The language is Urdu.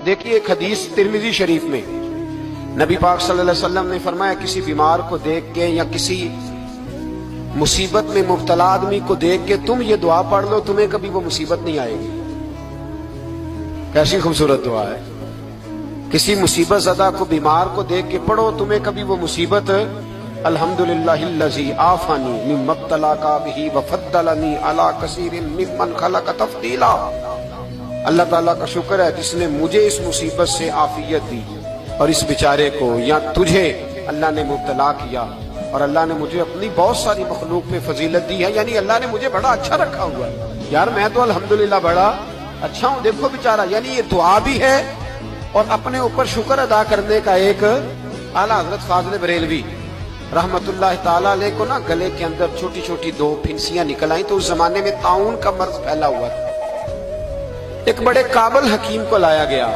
دیکھیے ایک حدیث ترمذی شریف میں نبی پاک صلی اللہ علیہ وسلم نے فرمایا کسی بیمار کو دیکھ کے یا کسی مصیبت میں مبتلا آدمی کو دیکھ کے تم یہ دعا پڑھ لو تمہیں کبھی وہ مصیبت نہیں آئے گی۔ کیسی خوبصورت دعا ہے۔ کسی مصیبت زدہ کو بیمار کو دیکھ کے پڑھو تمہیں کبھی وہ مصیبت الحمدللہ الذی عافانی مما ابتلاک بہ وفضلنی علی کثیر ممن خلق تفضیلا۔ اللہ تعالیٰ کا شکر ہے جس نے مجھے اس مصیبت سے عافیت دی اور اس بیچارے کو یا تجھے اللہ نے مبتلا کیا اور اللہ نے مجھے اپنی بہت ساری مخلوق پہ فضیلت دی ہے، یعنی اللہ نے مجھے بڑا اچھا رکھا ہوا ہے یار، میں تو الحمدللہ بڑا اچھا ہوں۔ دیکھو بیچارہ، یعنی یہ دعا بھی ہے اور اپنے اوپر شکر ادا کرنے کا ایک اعلیٰ حضرت فاضل بریلوی رحمت اللہ تعالیٰ علیہ کو نا گلے کے اندر چھوٹی چھوٹی 2 پھنسیاں نکل آئیں تو اس زمانے میں طاعون کا مرض پھیلا ہوا تھا۔ ایک بڑے قابل حکیم کو لایا گیا،